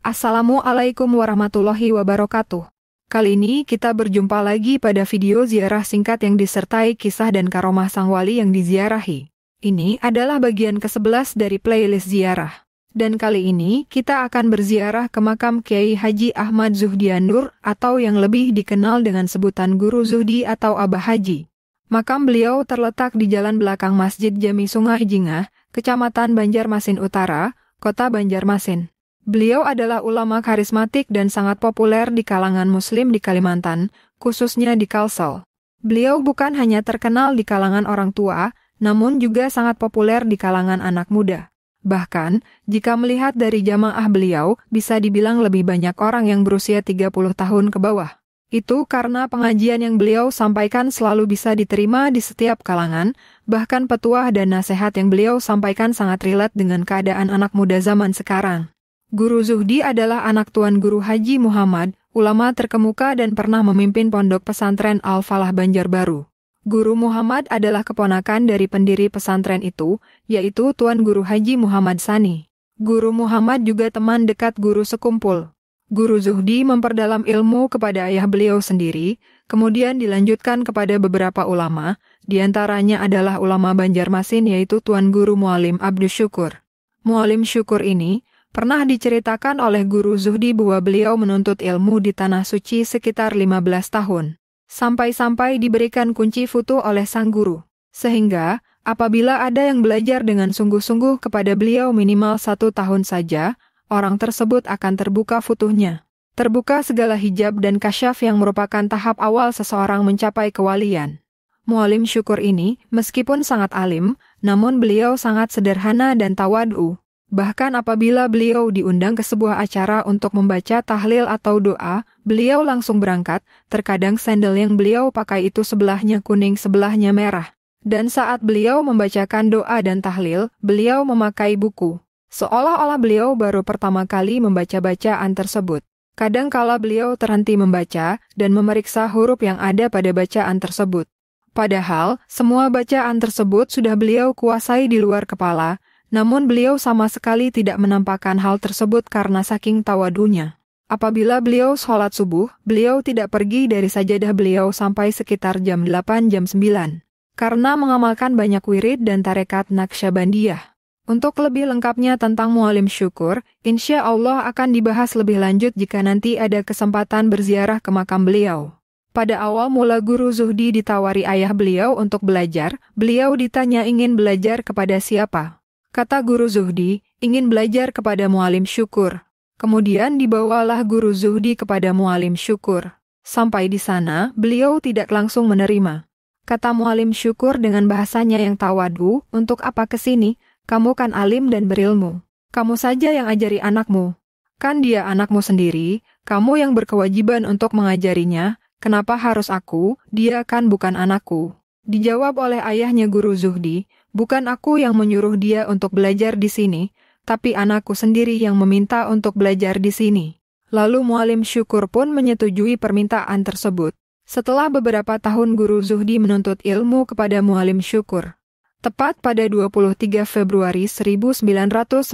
Assalamualaikum warahmatullahi wabarakatuh. Kali ini kita berjumpa lagi pada video ziarah singkat yang disertai kisah dan karomah sang wali yang diziarahi. Ini adalah bagian ke-11 dari playlist ziarah. Dan kali ini kita akan berziarah ke makam Kiai Haji Ahmad Zuhdian Nur atau yang lebih dikenal dengan sebutan Guru Zuhdi atau Abah Haji. Makam beliau terletak di jalan belakang Masjid Jami Sungai Jingah, Kecamatan Banjarmasin Utara, Kota Banjarmasin. Beliau adalah ulama karismatik dan sangat populer di kalangan Muslim di Kalimantan, khususnya di Kalsel. Beliau bukan hanya terkenal di kalangan orang tua, namun juga sangat populer di kalangan anak muda. Bahkan, jika melihat dari jamaah beliau, bisa dibilang lebih banyak orang yang berusia 30 tahun ke bawah. Itu karena pengajian yang beliau sampaikan selalu bisa diterima di setiap kalangan, bahkan petuah dan nasihat yang beliau sampaikan sangat relate dengan keadaan anak muda zaman sekarang. Guru Zuhdi adalah anak Tuan Guru Haji Muhammad, ulama terkemuka dan pernah memimpin pondok pesantren Al-Falah Banjarbaru. Guru Muhammad adalah keponakan dari pendiri pesantren itu, yaitu Tuan Guru Haji Muhammad Sani. Guru Muhammad juga teman dekat guru sekumpul. Guru Zuhdi memperdalam ilmu kepada ayah beliau sendiri, kemudian dilanjutkan kepada beberapa ulama, diantaranya adalah ulama Banjarmasin yaitu Tuan Guru Mualim Abdus Syukur. Mualim Syukur ini pernah diceritakan oleh Guru Zuhdi bahwa beliau menuntut ilmu di Tanah Suci sekitar 15 tahun. Sampai-sampai diberikan kunci futuh oleh sang guru. Sehingga, apabila ada yang belajar dengan sungguh-sungguh kepada beliau minimal 1 tahun saja, orang tersebut akan terbuka futuhnya. Terbuka segala hijab dan kasyaf yang merupakan tahap awal seseorang mencapai kewalian. Mualim Syukur ini, meskipun sangat alim, namun beliau sangat sederhana dan tawadhu. Bahkan apabila beliau diundang ke sebuah acara untuk membaca tahlil atau doa, beliau langsung berangkat, terkadang sandal yang beliau pakai itu sebelahnya kuning sebelahnya merah. Dan saat beliau membacakan doa dan tahlil, beliau memakai buku. Seolah-olah beliau baru pertama kali membaca bacaan tersebut. Kadang kala beliau terhenti membaca dan memeriksa huruf yang ada pada bacaan tersebut. Padahal, semua bacaan tersebut sudah beliau kuasai di luar kepala, namun beliau sama sekali tidak menampakkan hal tersebut karena saking tawadunya. Apabila beliau sholat subuh, beliau tidak pergi dari sajadah beliau sampai sekitar jam 8 jam 9. Karena mengamalkan banyak wirid dan tarekat Naqsyabandiyah. Untuk lebih lengkapnya tentang Mualim Syukur, insya Allah akan dibahas lebih lanjut jika nanti ada kesempatan berziarah ke makam beliau. Pada awal mula Guru Zuhdi ditawari ayah beliau untuk belajar, beliau ditanya ingin belajar kepada siapa. Kata Guru Zuhdi, ingin belajar kepada Mualim Syukur. Kemudian dibawalah Guru Zuhdi kepada Mualim Syukur. Sampai di sana, beliau tidak langsung menerima. Kata Mualim Syukur dengan bahasanya yang tawadhu, untuk apa kesini? Kamu kan alim dan berilmu. Kamu saja yang ajari anakmu. Kan dia anakmu sendiri, kamu yang berkewajiban untuk mengajarinya, kenapa harus aku? Dia kan bukan anakku. Dijawab oleh ayahnya Guru Zuhdi, bukan aku yang menyuruh dia untuk belajar di sini, tapi anakku sendiri yang meminta untuk belajar di sini. Lalu Mualim Syukur pun menyetujui permintaan tersebut. Setelah beberapa tahun Guru Zuhdi menuntut ilmu kepada Mualim Syukur. Tepat pada 23 Februari 1990,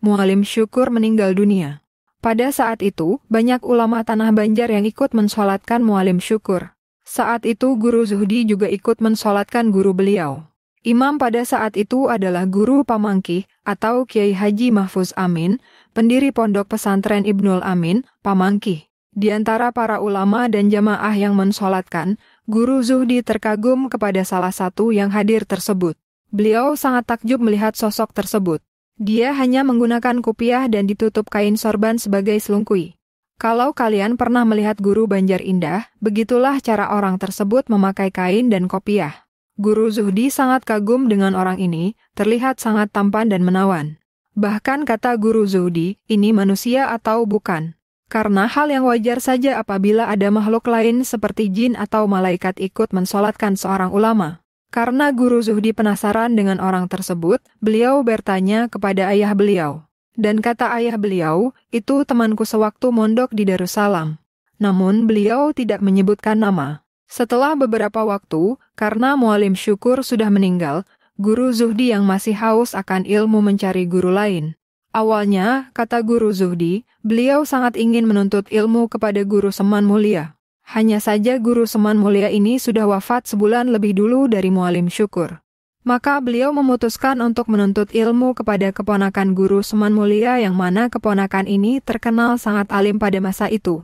Mualim Syukur meninggal dunia. Pada saat itu, banyak ulama Tanah Banjar yang ikut mensolatkan Mualim Syukur. Saat itu Guru Zuhdi juga ikut mensolatkan guru beliau. Imam pada saat itu adalah Guru Pamangkih atau Kiai Haji Mahfuz Amin, pendiri pondok pesantren Ibnul Amin, Pamangkih. Di antara para ulama dan jamaah yang mensolatkan, Guru Zuhdi terkagum kepada salah satu yang hadir tersebut. Beliau sangat takjub melihat sosok tersebut. Dia hanya menggunakan kupiah dan ditutup kain sorban sebagai selungkui. Kalau kalian pernah melihat guru Banjar Indah, begitulah cara orang tersebut memakai kain dan kopiah. Guru Zuhdi sangat kagum dengan orang ini, terlihat sangat tampan dan menawan. Bahkan kata Guru Zuhdi, ini manusia atau bukan? Karena hal yang wajar saja apabila ada makhluk lain seperti jin atau malaikat ikut mensolatkan seorang ulama. Karena Guru Zuhdi penasaran dengan orang tersebut, beliau bertanya kepada ayah beliau. Dan kata ayah beliau, itu temanku sewaktu mondok di Darussalam. Namun beliau tidak menyebutkan nama. Setelah beberapa waktu, karena Mualim Syukur sudah meninggal, Guru Zuhdi yang masih haus akan ilmu mencari guru lain. Awalnya, kata Guru Zuhdi, beliau sangat ingin menuntut ilmu kepada Guru Seman Mulia. Hanya saja Guru Seman Mulia ini sudah wafat sebulan lebih dulu dari Mualim Syukur. Maka beliau memutuskan untuk menuntut ilmu kepada keponakan Guru Seman Mulia yang mana keponakan ini terkenal sangat alim pada masa itu.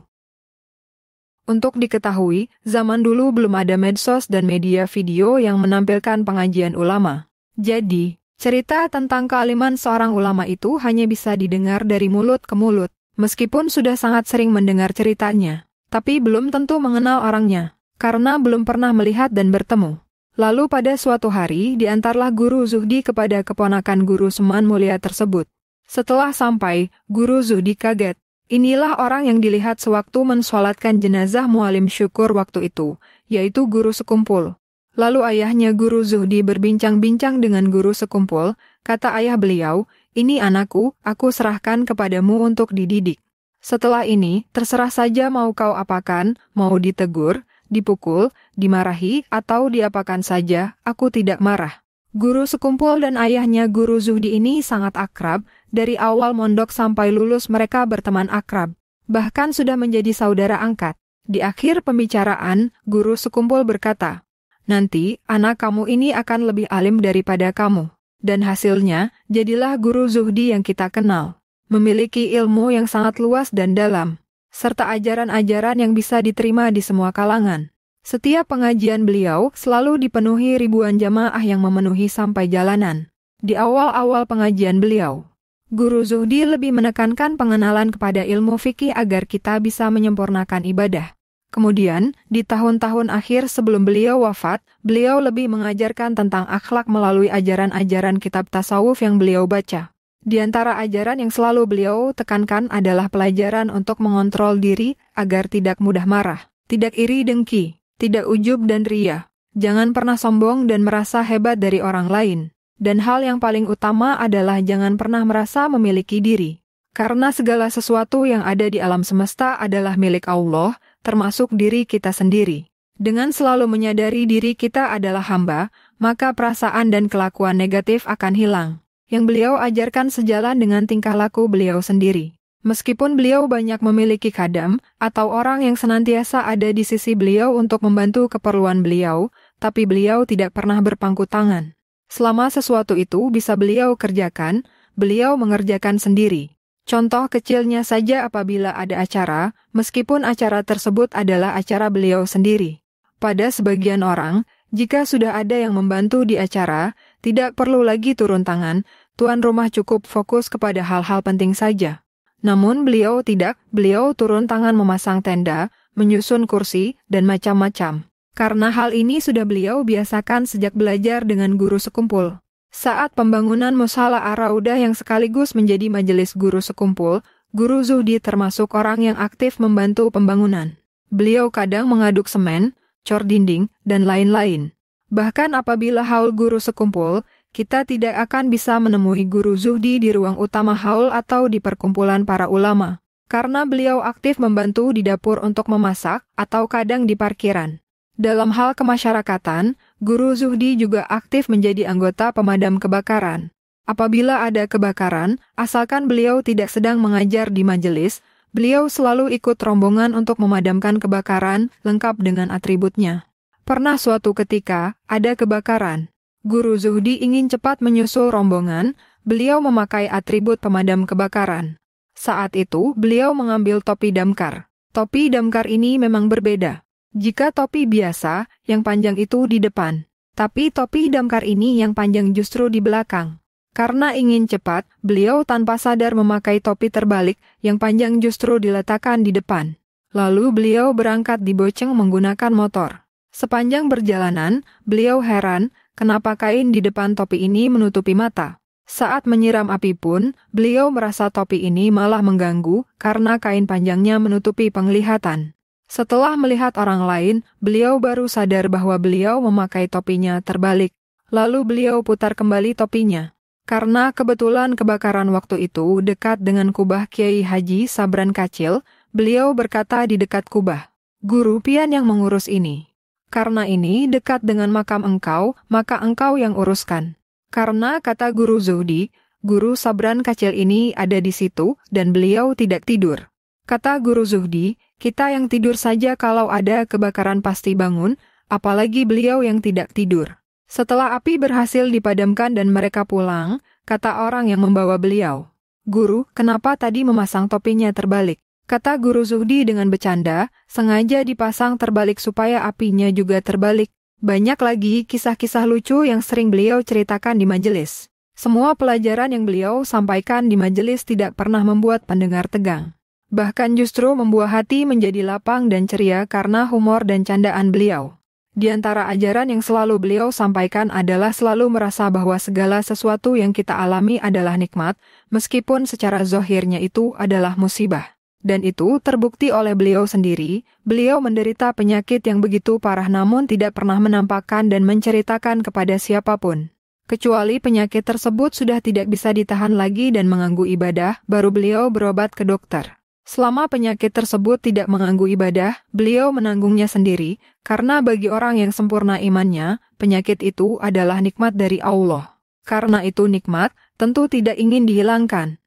Untuk diketahui, zaman dulu belum ada medsos dan media video yang menampilkan pengajian ulama. Jadi, cerita tentang kealiman seorang ulama itu hanya bisa didengar dari mulut ke mulut, meskipun sudah sangat sering mendengar ceritanya, tapi belum tentu mengenal orangnya, karena belum pernah melihat dan bertemu. Lalu pada suatu hari diantarlah Guru Zuhdi kepada keponakan Guru Seman Mulia tersebut. Setelah sampai, Guru Zuhdi kaget. Inilah orang yang dilihat sewaktu mensolatkan jenazah Mualim Syukur waktu itu, yaitu Guru Sekumpul. Lalu ayahnya Guru Zuhdi berbincang-bincang dengan Guru Sekumpul, kata ayah beliau, "Ini anakku, aku serahkan kepadamu untuk dididik. Setelah ini, terserah saja mau kau apakan, mau ditegur, dipukul, dimarahi, atau diapakan saja, aku tidak marah." Guru Sekumpul dan ayahnya Guru Zuhdi ini sangat akrab, dari awal mondok sampai lulus mereka berteman akrab, bahkan sudah menjadi saudara angkat. Di akhir pembicaraan, Guru Sekumpul berkata, "Nanti, anak kamu ini akan lebih alim daripada kamu." Dan hasilnya, jadilah Guru Zuhdi yang kita kenal. Memiliki ilmu yang sangat luas dan dalam, serta ajaran-ajaran yang bisa diterima di semua kalangan. Setiap pengajian beliau selalu dipenuhi ribuan jamaah yang memenuhi sampai jalanan. Di awal-awal pengajian beliau, Guru Zuhdi lebih menekankan pengenalan kepada ilmu fikih agar kita bisa menyempurnakan ibadah. Kemudian, di tahun-tahun akhir sebelum beliau wafat, beliau lebih mengajarkan tentang akhlak melalui ajaran-ajaran kitab tasawuf yang beliau baca. Di antara ajaran yang selalu beliau tekankan adalah pelajaran untuk mengontrol diri agar tidak mudah marah, tidak iri dengki, tidak ujub dan riya. Jangan pernah sombong dan merasa hebat dari orang lain. Dan hal yang paling utama adalah jangan pernah merasa memiliki diri. Karena segala sesuatu yang ada di alam semesta adalah milik Allah, termasuk diri kita sendiri. Dengan selalu menyadari diri kita adalah hamba, maka perasaan dan kelakuan negatif akan hilang. Yang beliau ajarkan sejalan dengan tingkah laku beliau sendiri. Meskipun beliau banyak memiliki khadam, atau orang yang senantiasa ada di sisi beliau untuk membantu keperluan beliau, tapi beliau tidak pernah berpangku tangan. Selama sesuatu itu bisa beliau kerjakan, beliau mengerjakan sendiri. Contoh kecilnya saja apabila ada acara, meskipun acara tersebut adalah acara beliau sendiri. Pada sebagian orang, jika sudah ada yang membantu di acara, tidak perlu lagi turun tangan, tuan rumah cukup fokus kepada hal-hal penting saja. Namun beliau tidak, beliau turun tangan memasang tenda, menyusun kursi, dan macam-macam. Karena hal ini sudah beliau biasakan sejak belajar dengan Guru Sekumpul. Saat pembangunan Mushala Ar-Raudah yang sekaligus menjadi majelis Guru Sekumpul, Guru Zuhdi termasuk orang yang aktif membantu pembangunan. Beliau kadang mengaduk semen, cor dinding, dan lain-lain. Bahkan apabila haul Guru Sekumpul, kita tidak akan bisa menemui Guru Zuhdi di ruang utama haul atau di perkumpulan para ulama. Karena beliau aktif membantu di dapur untuk memasak atau kadang di parkiran. Dalam hal kemasyarakatan, Guru Zuhdi juga aktif menjadi anggota pemadam kebakaran. Apabila ada kebakaran, asalkan beliau tidak sedang mengajar di majelis, beliau selalu ikut rombongan untuk memadamkan kebakaran lengkap dengan atributnya. Pernah suatu ketika, ada kebakaran. Guru Zuhdi ingin cepat menyusul rombongan, beliau memakai atribut pemadam kebakaran. Saat itu, beliau mengambil topi damkar. Topi damkar ini memang berbeda. Jika topi biasa, yang panjang itu di depan. Tapi topi damkar ini yang panjang justru di belakang. Karena ingin cepat, beliau tanpa sadar memakai topi terbalik, yang panjang justru diletakkan di depan. Lalu beliau berangkat diboceng menggunakan motor. Sepanjang perjalanan, beliau heran, kenapa kain di depan topi ini menutupi mata. Saat menyiram api pun, beliau merasa topi ini malah mengganggu, karena kain panjangnya menutupi penglihatan. Setelah melihat orang lain, beliau baru sadar bahwa beliau memakai topinya terbalik. Lalu beliau putar kembali topinya. Karena kebetulan kebakaran waktu itu dekat dengan kubah Kiai Haji Sabran Kacil, beliau berkata di dekat kubah, "Guru pian yang mengurus ini. Karena ini dekat dengan makam engkau, maka engkau yang uruskan." Karena kata Guru Zuhdi, Guru Sabran kecil ini ada di situ dan beliau tidak tidur. Kata Guru Zuhdi, kita yang tidur saja kalau ada kebakaran pasti bangun, apalagi beliau yang tidak tidur. Setelah api berhasil dipadamkan dan mereka pulang, kata orang yang membawa beliau, Guru, kenapa tadi memasang topinya terbalik? Kata Guru Zuhdi dengan bercanda, sengaja dipasang terbalik supaya apinya juga terbalik. Banyak lagi kisah-kisah lucu yang sering beliau ceritakan di majelis. Semua pelajaran yang beliau sampaikan di majelis tidak pernah membuat pendengar tegang. Bahkan justru membuat hati menjadi lapang dan ceria karena humor dan candaan beliau. Di antara ajaran yang selalu beliau sampaikan adalah selalu merasa bahwa segala sesuatu yang kita alami adalah nikmat, meskipun secara zahirnya itu adalah musibah. Dan itu terbukti oleh beliau sendiri, beliau menderita penyakit yang begitu parah namun tidak pernah menampakkan dan menceritakan kepada siapapun. Kecuali penyakit tersebut sudah tidak bisa ditahan lagi dan mengganggu ibadah, baru beliau berobat ke dokter. Selama penyakit tersebut tidak mengganggu ibadah, beliau menanggungnya sendiri, karena bagi orang yang sempurna imannya, penyakit itu adalah nikmat dari Allah. Karena itu nikmat, tentu tidak ingin dihilangkan.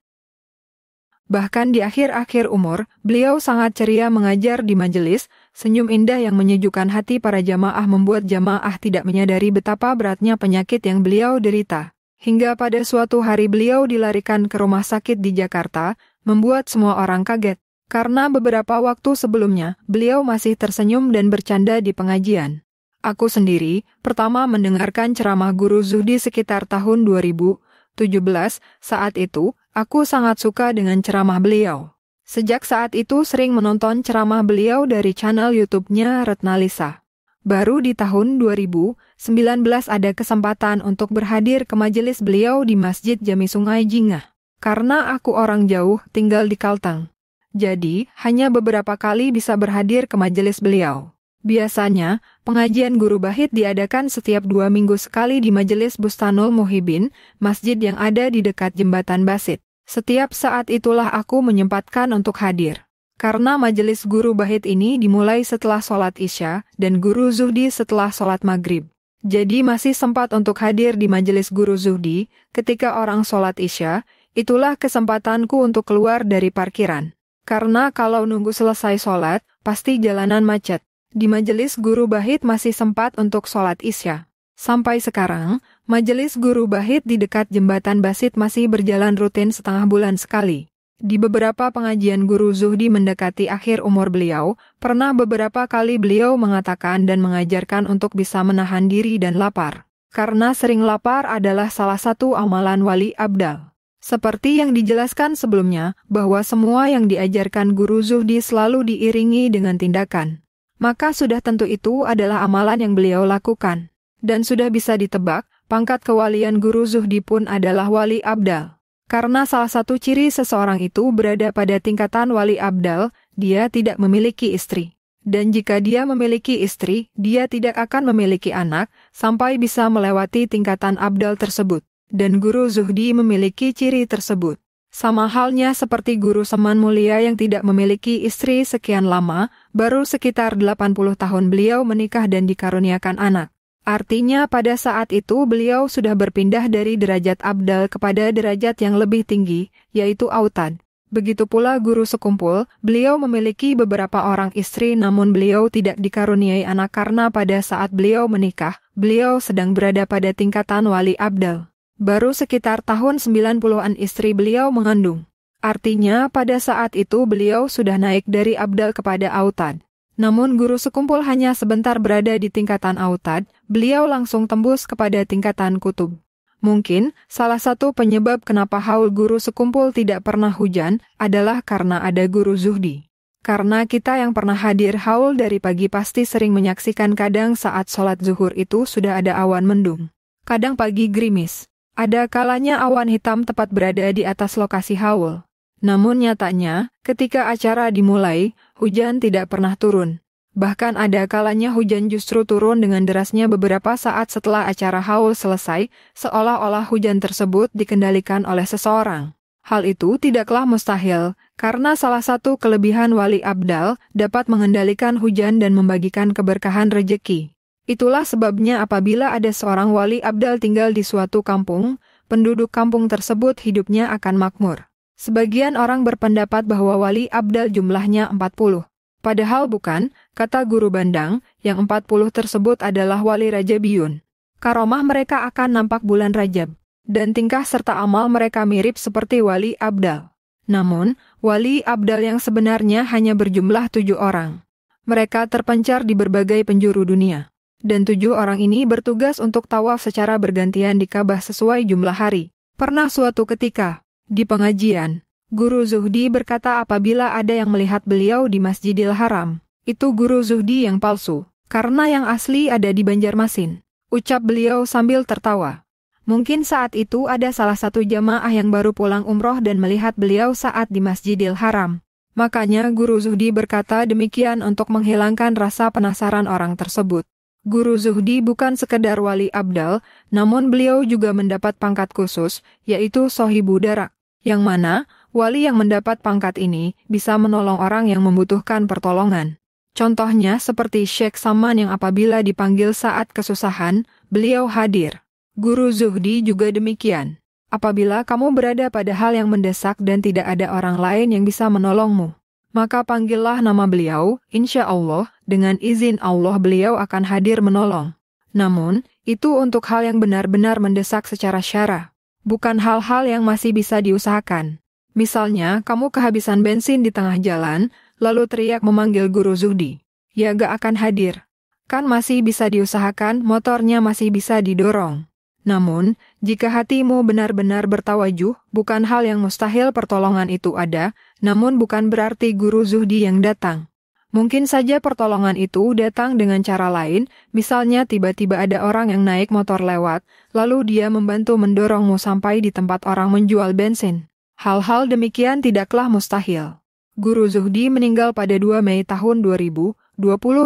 Bahkan di akhir-akhir umur, beliau sangat ceria mengajar di majelis, senyum indah yang menyejukkan hati para jamaah membuat jamaah tidak menyadari betapa beratnya penyakit yang beliau derita. Hingga pada suatu hari beliau dilarikan ke rumah sakit di Jakarta, membuat semua orang kaget. Karena beberapa waktu sebelumnya, beliau masih tersenyum dan bercanda di pengajian. Aku sendiri, pertama mendengarkan ceramah Guru Zuhdi sekitar tahun 2017, saat itu, aku sangat suka dengan ceramah beliau. Sejak saat itu sering menonton ceramah beliau dari channel YouTube-nya Retna Lisa. Baru di tahun 2019 ada kesempatan untuk berhadir ke majelis beliau di Masjid Jami Sungai Jingah. Karena aku orang jauh, tinggal di Kalteng. Jadi, hanya beberapa kali bisa berhadir ke majelis beliau. Biasanya, pengajian Guru Bahit diadakan setiap 2 minggu sekali di Majelis Bustanul Muhibin, masjid yang ada di dekat Jembatan Basit. Setiap saat itulah aku menyempatkan untuk hadir. Karena majelis Guru Bahit ini dimulai setelah sholat Isya, dan Guru Zuhdi setelah sholat Maghrib. Jadi masih sempat untuk hadir di majelis Guru Zuhdi, ketika orang sholat Isya, itulah kesempatanku untuk keluar dari parkiran. Karena kalau nunggu selesai sholat, pasti jalanan macet. Di majelis Guru Bahit masih sempat untuk sholat Isya. Sampai sekarang, majelis Guru Bahit di dekat Jembatan Basit masih berjalan rutin setengah bulan sekali. Di beberapa pengajian Guru Zuhdi mendekati akhir umur beliau, pernah beberapa kali beliau mengatakan dan mengajarkan untuk bisa menahan diri dan lapar. Karena sering lapar adalah salah satu amalan wali abdal. Seperti yang dijelaskan sebelumnya, bahwa semua yang diajarkan Guru Zuhdi selalu diiringi dengan tindakan. Maka sudah tentu itu adalah amalan yang beliau lakukan. Dan sudah bisa ditebak, pangkat kewalian Guru Zuhdi pun adalah wali abdal. Karena salah satu ciri seseorang itu berada pada tingkatan wali abdal, dia tidak memiliki istri. Dan jika dia memiliki istri, dia tidak akan memiliki anak, sampai bisa melewati tingkatan abdal tersebut. Dan Guru Zuhdi memiliki ciri tersebut. Sama halnya seperti Guru Saman Mulia yang tidak memiliki istri sekian lama, baru sekitar 80 tahun beliau menikah dan dikaruniakan anak. Artinya pada saat itu beliau sudah berpindah dari derajat abdal kepada derajat yang lebih tinggi, yaitu autad. Begitu pula Guru Sekumpul, beliau memiliki beberapa orang istri namun beliau tidak dikaruniai anak karena pada saat beliau menikah, beliau sedang berada pada tingkatan wali abdal. Baru sekitar tahun 90-an istri beliau mengandung. Artinya pada saat itu beliau sudah naik dari abdal kepada autad. Namun Guru Sekumpul hanya sebentar berada di tingkatan autad, beliau langsung tembus kepada tingkatan kutub. Mungkin salah satu penyebab kenapa haul Guru Sekumpul tidak pernah hujan adalah karena ada Guru Zuhdi. Karena kita yang pernah hadir haul dari pagi pasti sering menyaksikan kadang saat sholat zuhur itu sudah ada awan mendung. Kadang pagi gerimis. Ada kalanya awan hitam tepat berada di atas lokasi haul. Namun nyatanya, ketika acara dimulai, hujan tidak pernah turun. Bahkan ada kalanya hujan justru turun dengan derasnya beberapa saat setelah acara haul selesai, seolah-olah hujan tersebut dikendalikan oleh seseorang. Hal itu tidaklah mustahil, karena salah satu kelebihan wali abdal dapat mengendalikan hujan dan membagikan keberkahan rejeki. Itulah sebabnya apabila ada seorang wali abdal tinggal di suatu kampung, penduduk kampung tersebut hidupnya akan makmur. Sebagian orang berpendapat bahwa wali abdal jumlahnya 40. Padahal bukan, kata Guru Bandang, yang 40 tersebut adalah wali Rajabiyun. Karomah mereka akan nampak bulan Rajab, dan tingkah serta amal mereka mirip seperti wali abdal. Namun, wali abdal yang sebenarnya hanya berjumlah 7 orang. Mereka terpencar di berbagai penjuru dunia. Dan 7 orang ini bertugas untuk tawaf secara bergantian di Ka'bah sesuai jumlah hari. Pernah suatu ketika, di pengajian, Guru Zuhdi berkata apabila ada yang melihat beliau di Masjidil Haram, itu Guru Zuhdi yang palsu, karena yang asli ada di Banjarmasin. Ucap beliau sambil tertawa. Mungkin saat itu ada salah satu jamaah yang baru pulang umroh dan melihat beliau saat di Masjidil Haram. Makanya Guru Zuhdi berkata demikian untuk menghilangkan rasa penasaran orang tersebut. Guru Zuhdi bukan sekedar wali abdal, namun beliau juga mendapat pangkat khusus, yaitu Sohibu Darak, yang mana wali yang mendapat pangkat ini bisa menolong orang yang membutuhkan pertolongan. Contohnya seperti Syekh Saman yang apabila dipanggil saat kesusahan, beliau hadir. Guru Zuhdi juga demikian. Apabila kamu berada pada hal yang mendesak dan tidak ada orang lain yang bisa menolongmu, maka panggillah nama beliau, insya Allah, dengan izin Allah beliau akan hadir menolong. Namun, itu untuk hal yang benar-benar mendesak secara syara, bukan hal-hal yang masih bisa diusahakan. Misalnya, kamu kehabisan bensin di tengah jalan, lalu teriak memanggil Guru Zuhdi. Ya gak akan hadir. Kan masih bisa diusahakan, motornya masih bisa didorong. Namun, jika hatimu benar-benar bertawajuh, bukan hal yang mustahil pertolongan itu ada, namun bukan berarti Guru Zuhdi yang datang. Mungkin saja pertolongan itu datang dengan cara lain, misalnya tiba-tiba ada orang yang naik motor lewat, lalu dia membantu mendorongmu sampai di tempat orang menjual bensin. Hal-hal demikian tidaklah mustahil. Guru Zuhdi meninggal pada 2 Mei tahun 2020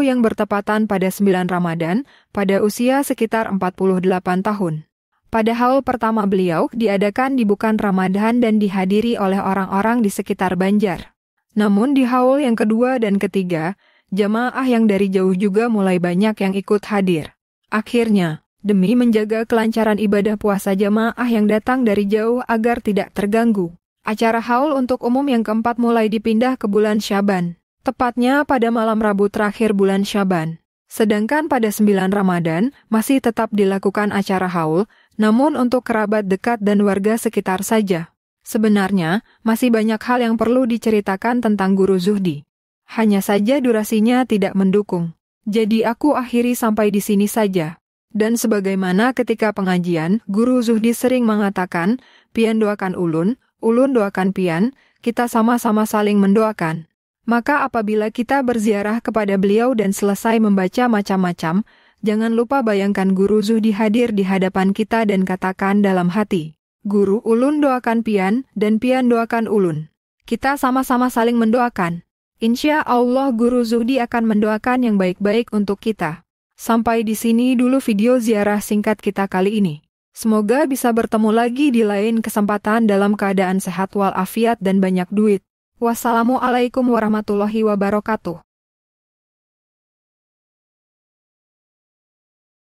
yang bertepatan pada 9 Ramadan, pada usia sekitar 48 tahun. Padahal pertama beliau diadakan di bukan Ramadan dan dihadiri oleh orang-orang di sekitar Banjar. Namun di haul yang kedua dan ketiga, jamaah yang dari jauh juga mulai banyak yang ikut hadir. Akhirnya, demi menjaga kelancaran ibadah puasa jamaah yang datang dari jauh agar tidak terganggu, acara haul untuk umum yang keempat mulai dipindah ke bulan Syaban, tepatnya pada malam Rabu terakhir bulan Syaban. Sedangkan pada 9 Ramadan masih tetap dilakukan acara haul, namun untuk kerabat dekat dan warga sekitar saja. Sebenarnya, masih banyak hal yang perlu diceritakan tentang Guru Zuhdi. Hanya saja durasinya tidak mendukung. Jadi aku akhiri sampai di sini saja. Dan sebagaimana ketika pengajian, Guru Zuhdi sering mengatakan, pian doakan ulun doakan pian, kita sama-sama saling mendoakan. Maka apabila kita berziarah kepada beliau dan selesai membaca macam-macam, jangan lupa bayangkan Guru Zuhdi hadir di hadapan kita dan katakan dalam hati, Guru ulun doakan pian dan pian doakan ulun. Kita sama-sama saling mendoakan. Insya Allah Guru Zuhdi akan mendoakan yang baik-baik untuk kita. Sampai di sini dulu video ziarah singkat kita kali ini. Semoga bisa bertemu lagi di lain kesempatan dalam keadaan sehat walafiat dan banyak duit. Wassalamualaikum warahmatullahi wabarakatuh.